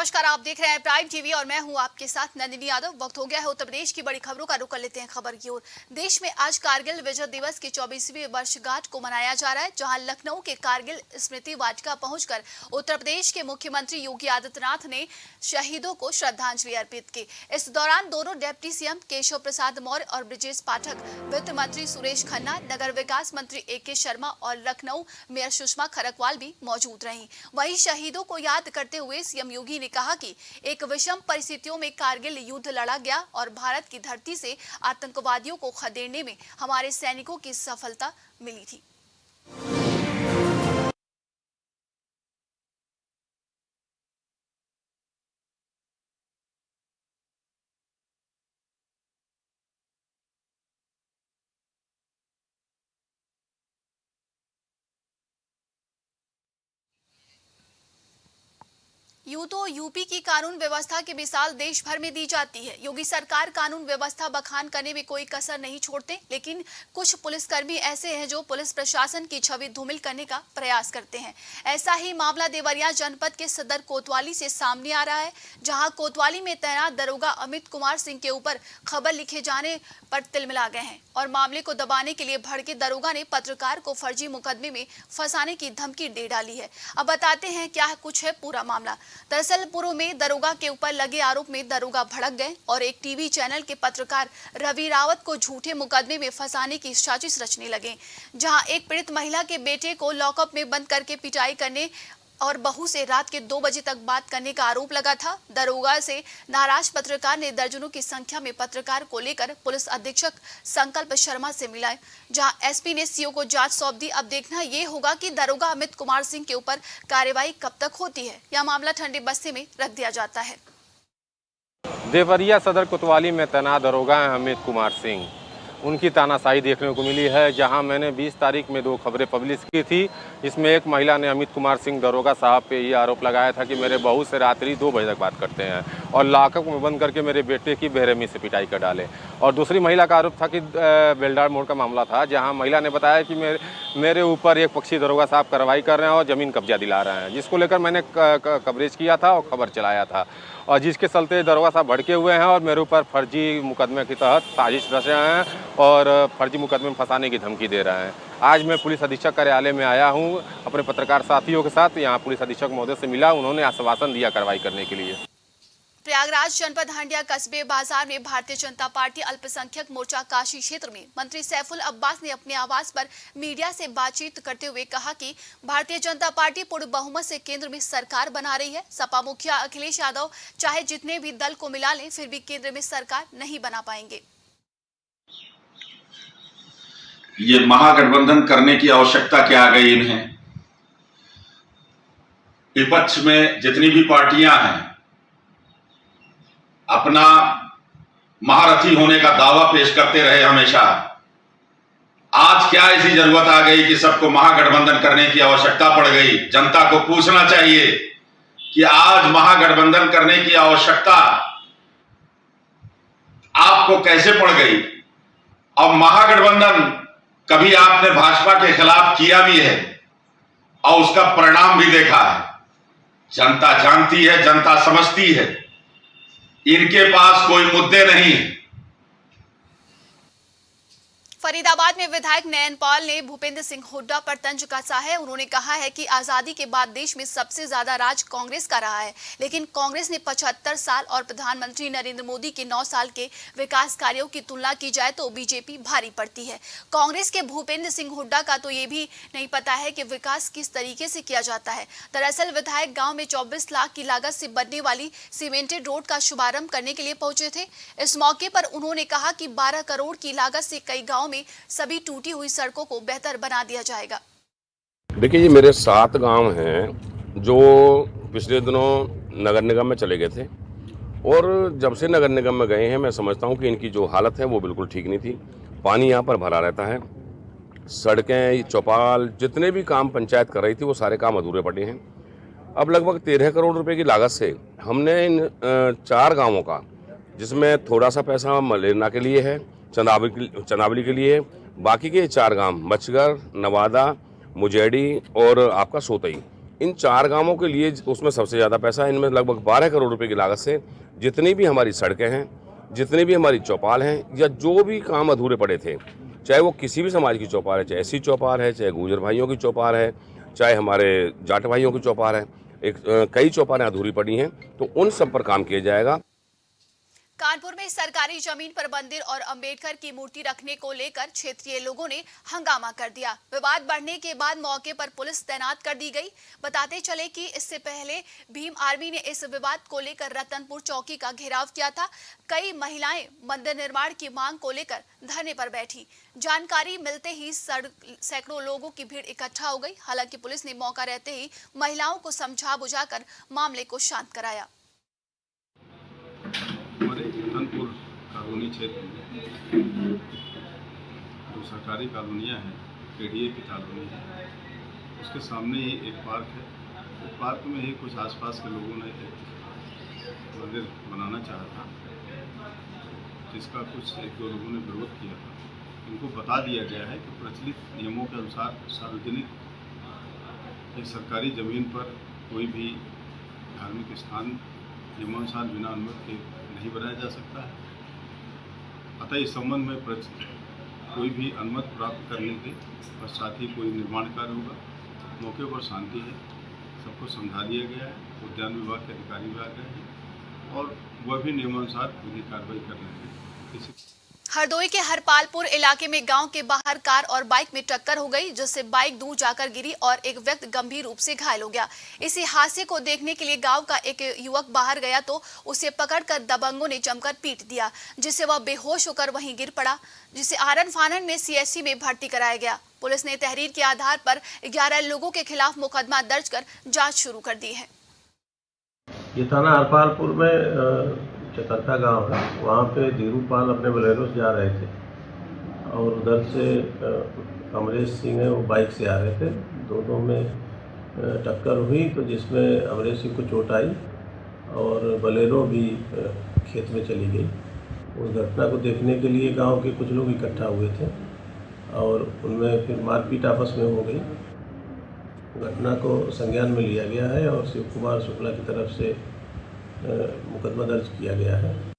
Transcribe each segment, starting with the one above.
नमस्कार, आप देख रहे हैं प्राइम टीवी और मैं हूं आपके साथ नंदिनी यादव। वक्त हो गया है उत्तर प्रदेश की बड़ी खबरों का रुख कर लेते हैं खबर की ओर। देश में आज कारगिल विजय दिवस की 24वीं वर्षगांठ को मनाया जा रहा है, जहां लखनऊ के कारगिल स्मृति वाटिका पहुंचकर उत्तर प्रदेश के मुख्यमंत्री योगी आदित्यनाथ ने शहीदों को श्रद्धांजलि अर्पित की। इस दौरान दोनों डिप्टी सीएम केशव प्रसाद मौर्य और ब्रजेश पाठक, वित्त मंत्री सुरेश खन्ना, नगर विकास मंत्री AK शर्मा और लखनऊ मेयर सुषमा खरकवाल भी मौजूद रहीं। वहीं शहीदों को याद करते हुए सीएम योगी ने कहा कि एक विषम परिस्थितियों में कारगिल युद्ध लड़ा गया और भारत की धरती से आतंकवादियों को खदेड़ने में हमारे सैनिकों की सफलता मिली थी। यूं तो यूपी की कानून व्यवस्था की मिसाल देश भर में दी जाती है। योगी सरकार कानून व्यवस्था बखान करने में कोई कसर नहीं छोड़ते, लेकिन कुछ पुलिसकर्मी ऐसे हैं जो पुलिस प्रशासन की छवि धूमिल करने का प्रयास करते हैं। ऐसा ही मामला देवरिया जनपद के सदर कोतवाली से सामने आ रहा है, जहां कोतवाली में तैनात दरोगा अमित कुमार सिंह के ऊपर खबर लिखे जाने पर तिलमिला गए हैं और मामले को दबाने के लिए भड़के दरोगा ने पत्रकार को फर्जी मुकदमे में फंसाने की धमकी दे डाली है। अब बताते हैं क्या कुछ है पूरा मामला। दरअसल पूर्व में दरोगा के ऊपर लगे आरोप में दरोगा भड़क गए और एक टीवी चैनल के पत्रकार रवि रावत को झूठे मुकदमे में फंसाने की साजिश रचने लगे, जहां एक पीड़ित महिला के बेटे को लॉकअप में बंद करके पिटाई करने और बहू से रात के 2 बजे तक बात करने का आरोप लगा था। दरोगा से नाराज पत्रकार ने दर्जनों की संख्या में पत्रकार को लेकर पुलिस अधीक्षक संकल्प शर्मा से मिला, जहां SP ने CO को जांच सौंप दी। अब देखना ये होगा कि दरोगा अमित कुमार सिंह के ऊपर कार्रवाई कब तक होती है या मामला ठंडे बस्ते में रख दिया जाता है। देवरिया सदर कोतवाली में तैनात दरोगा हैं अमित कुमार सिंह। उनकी तानाशाही देखने को मिली है, जहां मैंने 20 तारीख में 2 खबरें पब्लिश की थी। इसमें एक महिला ने अमित कुमार सिंह दरोगा साहब पे ये आरोप लगाया था कि मेरे बहू से रात्रि 2 बजे तक बात करते हैं और लॉकअप में बंद करके मेरे बेटे की बेरहमी से पिटाई कर डाले। और दूसरी महिला का आरोप था कि बेलडार मोड़ का मामला था, जहाँ महिला ने बताया कि मेरे ऊपर एक पक्षी दरोगा साहब कार्रवाई कर रहे हैं और ज़मीन कब्जा दिला रहे हैं, जिसको लेकर मैंने कवरेज किया था और खबर चलाया था, और जिसके चलते दरोगा साहब भड़के हुए हैं और मेरे ऊपर फर्जी मुकदमे के तहत साजिश रच रहे हैं और फर्जी मुकदमे में फंसाने की धमकी दे रहे हैं। आज मैं पुलिस अधीक्षक कार्यालय में आया हूं अपने पत्रकार साथियों के साथ। यहां पुलिस अधीक्षक महोदय से मिला, उन्होंने आश्वासन दिया कार्रवाई करने के लिए। प्रयागराज जनपद हंडिया कस्बे बाजार में भारतीय जनता पार्टी अल्पसंख्यक मोर्चा काशी क्षेत्र में मंत्री सैफुल अब्बास ने अपने आवास पर मीडिया से बातचीत करते हुए कहा कि भारतीय जनता पार्टी पूर्ण बहुमत से केंद्र में सरकार बना रही है। सपा मुखिया अखिलेश यादव चाहे जितने भी दल को मिला लें, फिर भी केंद्र में सरकार नहीं बना पाएंगे। ये महागठबंधन करने की आवश्यकता क्या आ गई इन्हें? विपक्ष में जितनी भी पार्टियां हैं अपना महारथी होने का दावा पेश करते रहे हमेशा। आज क्या ऐसी जरूरत आ गई कि सबको महागठबंधन करने की आवश्यकता पड़ गई? जनता को पूछना चाहिए कि आज महागठबंधन करने की आवश्यकता आपको कैसे पड़ गई? और महागठबंधन कभी आपने भाजपा के खिलाफ किया भी है और उसका परिणाम भी देखा है। जनता जानती है, जनता समझती है, इनके पास कोई मुद्दे नहीं। फरीदाबाद में विधायक नयन पाल ने भूपेंद्र सिंह हुड्डा पर तंज कसा है। उन्होंने कहा है कि आजादी के बाद देश में सबसे ज्यादा राज कांग्रेस का रहा है, लेकिन कांग्रेस ने 75 साल और प्रधानमंत्री नरेंद्र मोदी के 9 साल के विकास कार्यों की तुलना की जाए तो बीजेपी भारी पड़ती है। कांग्रेस के भूपेंद्र सिंह हुड्डा का तो ये भी नहीं पता है कि विकास किस तरीके से किया जाता है। दरअसल विधायक गाँव में 24 लाख की लागत से बनने वाली सीमेंटेड रोड का शुभारंभ करने के लिए पहुंचे थे। इस मौके पर उन्होंने कहा कि 12 करोड़ की लागत से कई गाँव में सभी टूटी हुई सड़कों को बेहतर बना दिया जाएगा। देखिए, ये मेरे 7 गांव हैं जो पिछले दिनों नगर निगम में चले गए थे, और जब से नगर निगम में गए हैं मैं समझता हूं कि इनकी जो हालत है वो बिल्कुल ठीक नहीं थी। पानी यहां पर भरा रहता है, सड़कें, चौपाल, जितने भी काम पंचायत कर रही थी वो सारे काम अधूरे पड़े हैं। अब लगभग 13 करोड़ रुपए की लागत से हमने इन 4 गाँवों का, जिसमें थोड़ा सा पैसा मलेरना के लिए है, चंदावली के लिए, बाकी के 4 गांव मच्छगर, नवादा, मुजेड़ी और आपका सोतई, इन 4 गांवों के लिए उसमें सबसे ज़्यादा पैसा है। इनमें लगभग 12 करोड़ रुपए की लागत से जितनी भी हमारी सड़कें हैं, जितनी भी हमारी चौपाल हैं, या जो भी काम अधूरे पड़े थे, चाहे वो किसी भी समाज की चौपाल है, चाहे एससी चौपाल है, चाहे गुर्जर भाइयों की चौपाल है, चाहे हमारे जाट भाइयों की चौपाल है, कई चौपालें अधूरी पड़ी हैं, तो उन सब पर काम किया जाएगा। कानपुर में सरकारी जमीन पर मंदिर और अंबेडकर की मूर्ति रखने को लेकर क्षेत्रीय लोगों ने हंगामा कर दिया। विवाद बढ़ने के बाद मौके पर पुलिस तैनात कर दी गई। बताते चले कि इससे पहले भीम आर्मी ने इस विवाद को लेकर रतनपुर चौकी का घेराव किया था। कई महिलाएं मंदिर निर्माण की मांग को लेकर धरने पर बैठी। जानकारी मिलते ही सैकड़ों लोगों की भीड़ इकट्ठा हो गई। हालांकि पुलिस ने मौका रहते ही महिलाओं को समझा बुझाकर मामले को शांत कराया। हमारे रतनपुर कॉलोनी क्षेत्र में जो सरकारी कॉलोनियाँ हैं, केडीए की कॉलोनी है, उसके सामने ही एक पार्क है। उस पार्क में ही कुछ आसपास के लोगों ने एक मंदिर बनाना चाहा था, जिसका कुछ 1-2 लोगों ने विरोध किया था। इनको बता दिया गया है कि प्रचलित नियमों के अनुसार सार्वजनिक एक सरकारी ज़मीन पर कोई भी धार्मिक स्थान नियमानुसार बिना अनुमति के नहीं बनाया जा सकता है। अतः इस संबंध में कोई भी अनुमति प्राप्त करने के पश्चात ही कोई निर्माण कार्य होगा। मौके पर शांति है, सबको समझा दिया गया है। उद्यान विभाग के अधिकारी भी आ गए हैं और वह भी नियमानुसार विधि कार्रवाई कर रहे हैं। हरदोई के हरपालपुर इलाके में गांव के बाहर कार और बाइक में टक्कर हो गई, जिससे बाइक दूर जाकर गिरी और एक व्यक्ति गंभीर रूप से घायल हो गया। इसी हादसे को देखने के लिए गांव का एक युवक बाहर गया तो उसे पकड़कर दबंगों ने जमकर पीट दिया, जिससे वह बेहोश होकर वहीं गिर पड़ा, जिसे आरन फानन में सीएचसी में भर्ती कराया गया। पुलिस ने तहरीर के आधार पर 11 लोगों के खिलाफ मुकदमा दर्ज कर जाँच शुरू कर दी है। ये थाना हरपालपुर में चकरता गांव है। वहाँ पे धीरूपाल अपने बोलेरो से जा रहे थे और उधर से अमरेश सिंह है, वो बाइक से आ रहे थे। दोनों में टक्कर हुई तो जिसमें अमरेश सिंह को चोट आई और बोलेरो भी खेत में चली गई। उस घटना को देखने के लिए गांव के कुछ लोग इकट्ठा हुए थे और उनमें फिर मारपीट आपस में हो गई। घटना को संज्ञान में लिया गया है और शिव कुमार शुक्ला की तरफ से मुकदमा दर्ज किया गया है।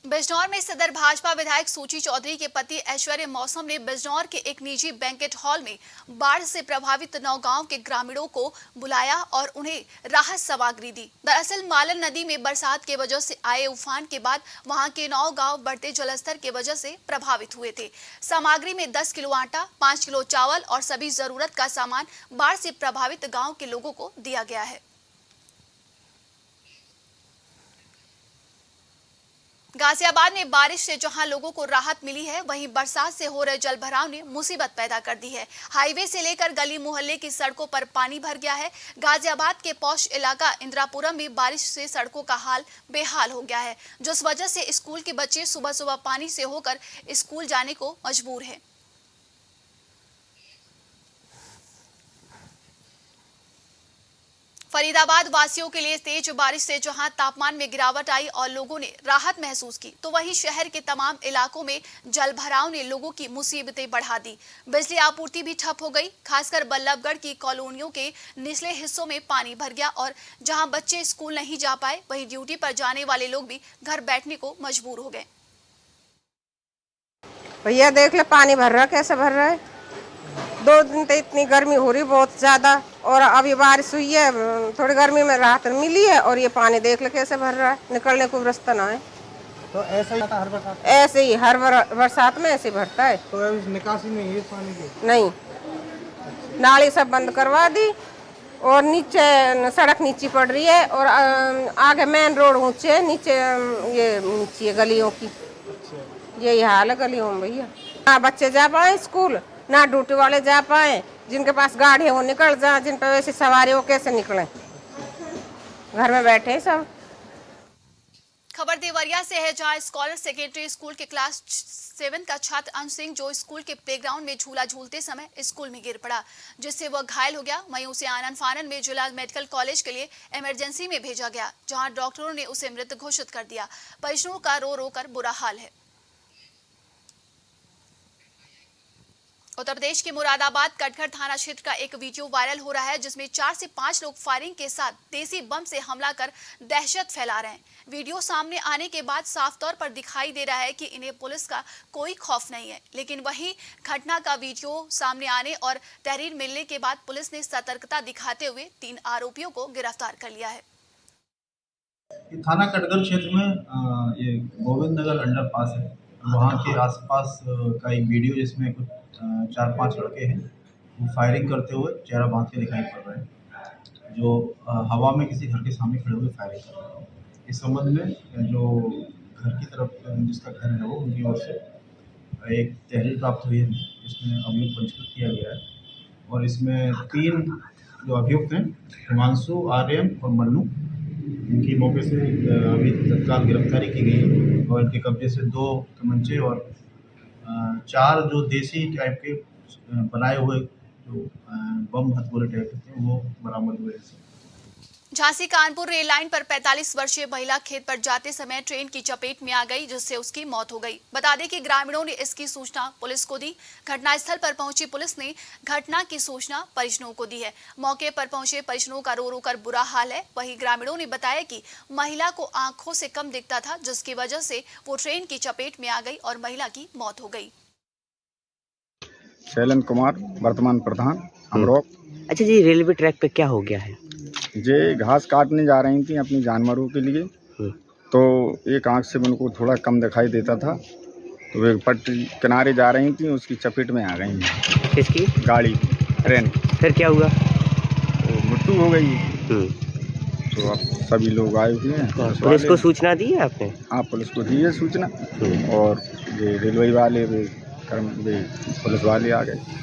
बिजनौर में सदर भाजपा विधायक सूची चौधरी के पति ऐश्वर्य मौसम ने बिजनौर के एक निजी बैंकेट हॉल में बाढ़ से प्रभावित 9 गांव के ग्रामीणों को बुलाया और उन्हें राहत सामग्री दी। दरअसल मालन नदी में बरसात के वजह से आए उफान के बाद वहां के 9 गांव बढ़ते जलस्तर के वजह से प्रभावित हुए थे। सामग्री में 10 किलो आटा, 5 किलो चावल और सभी जरूरत का सामान बाढ़ से प्रभावित गाँव के लोगों को दिया गया है। गाजियाबाद में बारिश से जहां लोगों को राहत मिली है, वहीं बरसात से हो रहे जलभराव ने मुसीबत पैदा कर दी है। हाईवे से लेकर गली मोहल्ले की सड़कों पर पानी भर गया है। गाजियाबाद के पौष इलाका इंदिरापुरम में बारिश से सड़कों का हाल बेहाल हो गया है, जिस वजह से स्कूल के बच्चे सुबह सुबह पानी से होकर स्कूल जाने को मजबूर है। फरीदाबाद वासियों के लिए तेज बारिश से जहां तापमान में गिरावट आई और लोगों ने राहत महसूस की, तो वहीं शहर के तमाम इलाकों में जलभराव ने लोगों की मुसीबतें बढ़ा दी। बिजली आपूर्ति भी ठप हो गई। खासकर बल्लभगढ़ की कॉलोनियों के निचले हिस्सों में पानी भर गया और जहां बच्चे स्कूल नहीं जा पाए, वहीं ड्यूटी पर जाने वाले लोग भी घर बैठने को मजबूर हो गए। भैया देख ले, पानी भर रहा, कैसे भर रहा है। 2 दिन तो इतनी गर्मी हो रही बहुत ज्यादा, और अभी बारिश हुई है, थोड़ी गर्मी में राहत मिली है, और ये पानी देख ले कैसे भर रहा है, निकलने को रास्ता ना है। तो ऐसा ही आता हर बरसात? ऐसे ही हर बरसात में ऐसे भरता है। तो निकासी नहीं है पानी की? नहीं, नाली सब बंद करवा दी और नीचे सड़क नीची पड़ रही है और आगे मेन रोड ऊंचे है, नीचे ये नीची है गलियों की। यही हाल है गलियों में भैया। ना बच्चे जा पाए स्कूल, ना ड्यूटी वाले जा पाए। जिनके पास गाड़ी है वो निकल जाए, जिन पर वैसे सवारी वो कैसे निकले, घर में बैठे सब। खबर देवरिया से है, जहां स्कॉलर सेकेंडरी स्कूल के क्लास 7 का छात्र अंश सिंह जो स्कूल के प्लेग्राउंड में झूला झूलते समय स्कूल में गिर पड़ा, जिससे वह घायल हो गया। वहीं उसे आनंद फानन में जिला मेडिकल कॉलेज के लिए इमरजेंसी में भेजा गया, जहां डॉक्टरों ने उसे मृत घोषित कर दिया। परिजनों का रो रो कर बुरा हाल है। उत्तर प्रदेश के मुरादाबाद कटघर थाना क्षेत्र का एक वीडियो वायरल हो रहा है जिसमें 4 से 5 लोग फायरिंग के साथ देसी बम से हमला कर दहशत फैला रहे हैं। वीडियो सामने आने के बाद साफ तौर पर दिखाई दे रहा है कि इन्हें पुलिस का कोई खौफ नहीं है, लेकिन वहीं घटना का वीडियो सामने आने और तहरीर मिलने के बाद पुलिस ने सतर्कता दिखाते हुए 3 आरोपियों को गिरफ्तार कर लिया है। थाना कटघर क्षेत्र में ये गोविंद नगर अंडरपास है, वहाँ के आसपास का एक वीडियो जिसमें कुछ 4-5 लड़के हैं वो फायरिंग करते हुए चेहरा बांध के दिखाई पड़ रहे हैं, जो हवा में किसी घर के सामने खड़े हुए फायरिंग कर रहे हैं। इस संबंध में जो घर की तरफ जिसका घर है वो उनकी ओर से एक तहरीर प्राप्त हुई है जिसमें अभियुक्त पंजीकृत किया गया है और इसमें 3 जो अभियुक्त हैं हिमांशु, आर्यन और मन्नू, इनकी मौके से अभी तत्काल गिरफ्तारी की गई है और इनके कब्जे से 2 तमंचे और 4 जो देसी टाइप के बनाए हुए जो बम हथगोले टाइप के थे वो बरामद हुए हैं। झांसी कानपुर रेल लाइन पर 45 वर्षीय महिला खेत पर जाते समय ट्रेन की चपेट में आ गई जिससे उसकी मौत हो गई। बता दें कि ग्रामीणों ने इसकी सूचना पुलिस को दी। घटनास्थल पर पहुंची पुलिस ने घटना की सूचना परिजनों को दी है। मौके पर पहुंचे परिजनों का रो रो कर बुरा हाल है। वहीं ग्रामीणों ने बताया कि महिला को आंखों से कम दिखता था जिसकी वजह से वो ट्रेन की चपेट में आ गई और महिला की मौत हो गई। शैलेंद्र कुमार, वर्तमान प्रधान अमरोक। अच्छा जी, रेलवे ट्रैक पे क्या हो गया है? जे घास काटने जा रही थी अपनी जानवरों के लिए, तो एक आंख से उनको थोड़ा कम दिखाई देता था, तो एक पट्टी किनारे जा रही थी, उसकी चपेट में आ गई। किसकी? गाड़ी, ट्रेन। फिर क्या हुआ? तो मृत्यु हो गई। तो अब सभी लोग आए हुए हैं। पुलिस को सूचना दी है आपने? हाँ, पुलिस को दी है सूचना और ये रेलवे वाले पुलिस वाले आ गए।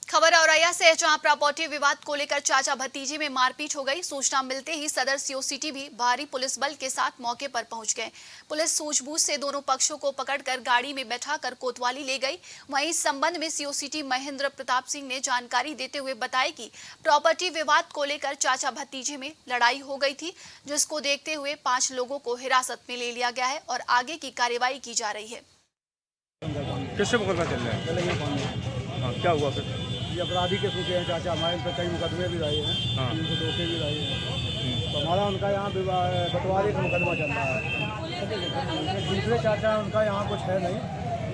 खबर औरैया से है जहां प्रॉपर्टी विवाद को लेकर चाचा भतीजे में मारपीट हो गई। सूचना मिलते ही सदर सीओसीटी भी भारी पुलिस बल के साथ मौके पर पहुंच गए। पुलिस सूझबूझ से दोनों पक्षों को पकड़कर गाड़ी में बैठाकर कोतवाली ले गई। वहीं इस संबंध में सीओसीटी महेंद्र प्रताप सिंह ने जानकारी देते हुए बताया कि प्रॉपर्टी विवाद को लेकर चाचा भतीजे में लड़ाई हो गई थी, जिसको देखते हुए 5 लोगों को हिरासत में ले लिया गया है और आगे की कार्रवाई की जा रही है। किससे मुकदमा चल रहा है? हाँ, क्या हुआ फिर? ये अपराधी के सूचे हैं चाचा, हमारे पे कई मुकदमे भी रहे हैं, 302 भी रहे हैं, तो हमारा उनका यहाँ बंटवारे का मुकदमा चल रहा है। दूसरे चाचा उनका यहाँ कुछ है नहीं,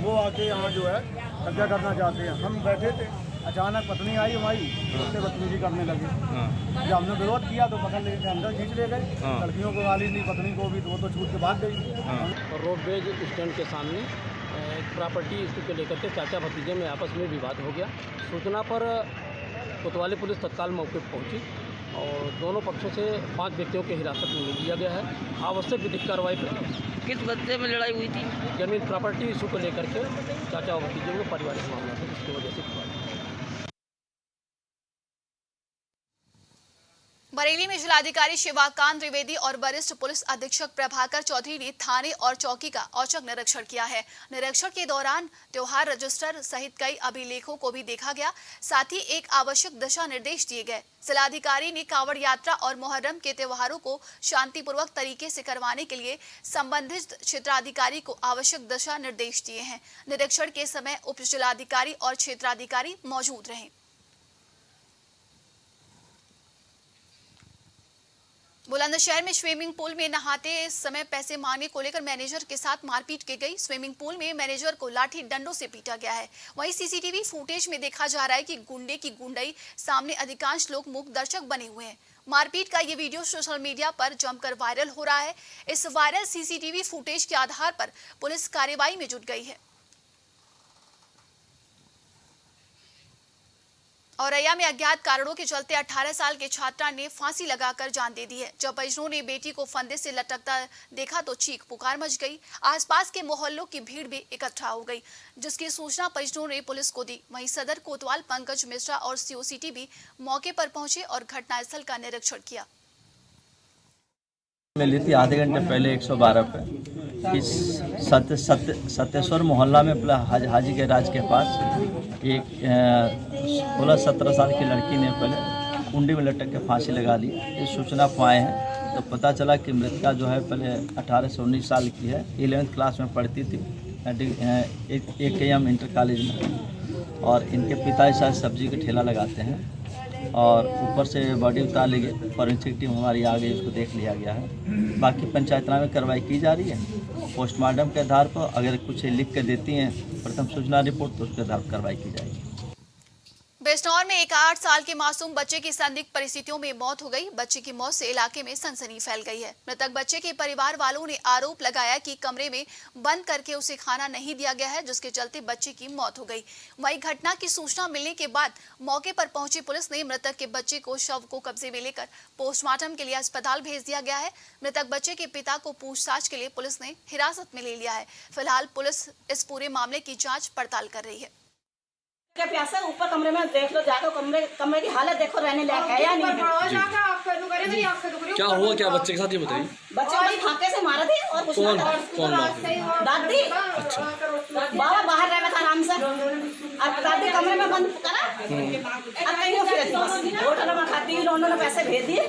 वो आके यहाँ जो है कब्जा करना चाहते हैं। हम बैठे थे, अचानक पत्नी आई हमारी, उससे बदतमीजी करने लगे। जब हमने विरोध किया तो पकड़ लेके अंदर खींच ले गए। लड़कियों को गाली दी, पत्नी को भी, तो वो तो छूट के भाग गई। रोडवेज स्टैंड के सामने प्रॉपर्टी इशू को लेकर के चाचा भतीजे में आपस में विवाद हो गया। सूचना पर कोतवाली पुलिस तत्काल मौके पर पहुंची और दोनों पक्षों से 5 व्यक्तियों के हिरासत में लिया गया है। आवश्यक विधिक कार्रवाई करेंगे। किस वजह में लड़ाई हुई थी? जमीन प्रॉपर्टी इशू को लेकर के चाचा और भतीजे में पारिवारिक मामला था, जिसकी वजह से बरेली में जिलाधिकारी शिवाकांत द्विवेदी और वरिष्ठ पुलिस अधीक्षक प्रभाकर चौधरी ने थाने और चौकी का औचक निरीक्षण किया है। निरीक्षण के दौरान त्योहार रजिस्टर सहित कई अभिलेखों को भी देखा गया, साथ ही एक आवश्यक दिशा निर्देश दिए गए। जिलाधिकारी ने कांवड़ यात्रा और मुहर्रम के त्योहारों को शांतिपूर्वक तरीके से करवाने के लिए संबंधित क्षेत्राधिकारी को आवश्यक दिशा निर्देश दिए हैं। निरीक्षण के समय उप जिलाधिकारी और क्षेत्राधिकारी मौजूद रहे। बुलंदशहर में स्विमिंग पूल में नहाते समय पैसे मांगने को लेकर मैनेजर के साथ मारपीट की गई। स्विमिंग पूल में मैनेजर को लाठी डंडों से पीटा गया है। वहीं सीसीटीवी फुटेज में देखा जा रहा है कि गुंडे की गुंडई सामने अधिकांश लोग मूक दर्शक बने हुए हैं। मारपीट का ये वीडियो सोशल मीडिया पर जमकर वायरल हो रहा है। इस वायरल सीसीटीवी फुटेज के आधार पर पुलिस कार्रवाई में जुट गई है। औरैया में अज्ञात कारणों के चलते 18 साल के छात्रा ने फांसी लगाकर जान दे दी है। जब परिजनों ने बेटी को फंदे से लटकता देखा तो चीख पुकार मच गई। आसपास के मोहल्लों की भीड़ भी इकट्ठा हो गई, जिसकी सूचना परिजनों ने पुलिस को दी। वहीं सदर कोतवाल पंकज मिश्रा और सीओसीटी भी मौके पर पहुंचे और घटनास्थल का निरीक्षण किया। मिली थी आधे घंटे पहले 112 पे इस सत्येश्वर मोहल्ला में हाजी के राज के पास एक 16-17 साल की लड़की ने पहले कुंडी में लटक के फांसी लगा ली। इस सूचना पर आए हैं तो पता चला कि मृतका जो है पहले 18 से 19 साल की है, 11th क्लास में पढ़ती थी AKM इंटर कॉलेज में। और इनके पिता शायद सब्जी का ठेला लगाते हैं और ऊपर से बॉडी उतार ली गई। फॉरेंसिक टीम हमारी आ गई, उसको देख लिया गया है। बाकी पंचायतना में कार्रवाई की जा रही है। पोस्टमार्टम के आधार पर अगर कुछ लिख के देती हैं प्रथम सूचना रिपोर्ट तो उसके आधार पर कार्रवाई की जाएगी। बिजनौर में एक 8 साल के मासूम बच्चे की संदिग्ध परिस्थितियों में मौत हो गई। बच्चे की मौत से इलाके में सनसनी फैल गई है। मृतक बच्चे के परिवार वालों ने आरोप लगाया कि कमरे में बंद करके उसे खाना नहीं दिया गया है, जिसके चलते बच्चे की मौत हो गई। वहीं घटना की सूचना मिलने के बाद मौके पर पहुंची पुलिस ने मृतक के बच्चे को शव को कब्जे में लेकर पोस्टमार्टम के लिए अस्पताल भेज दिया गया है। मृतक बच्चे के पिता को पूछताछ के लिए पुलिस ने हिरासत में ले लिया है। फिलहाल पुलिस इस पूरे मामले की जाँच पड़ताल कर रही है। क्या प्यासा ऊपर कमरे में देख लो जाकर, कमरे की हालत देखो, रहने लायक है या नहीं है। क्या हुआ क्या बच्चे के साथ, ये बताइए। बच्चे को फाके से मारा थे और कुछ कौन दादी। अच्छा, बाबा बाहर रह था आराम से और दादी कमरे में बंद करा और कहीं फिर होटल में खाती हुई उन्होंने पैसे भेज दिए,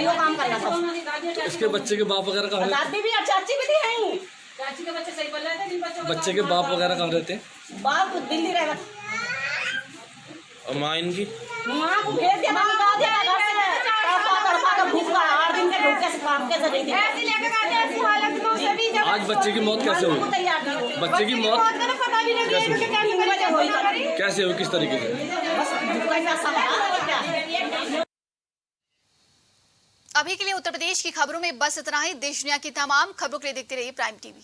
यो काम करना था। इसके बच्चे के बाप वगैरह कहाँ? दादी भी और चाची भी थी हैं। चाची के बच्चे सही बोल रहे थे। बच्चे के बाप वगैरह कहाँ रहते हैं? बाप दिल्ली रह और माँ इनकी? माँ को भेज दिया, निकाल दिया घर से, तड़पा कर भूख का 8 दिन के भूखे से काम कैसे रही थी। आज बच्चे की मौत कैसे हुई? बच्चे की मौत कैसे हुई, किस तरीके से? अभी के लिए उत्तर प्रदेश की खबरों में बस इतना ही। देश दुनिया की तमाम खबरों के लिए देखते रहिए प्राइम टीवी।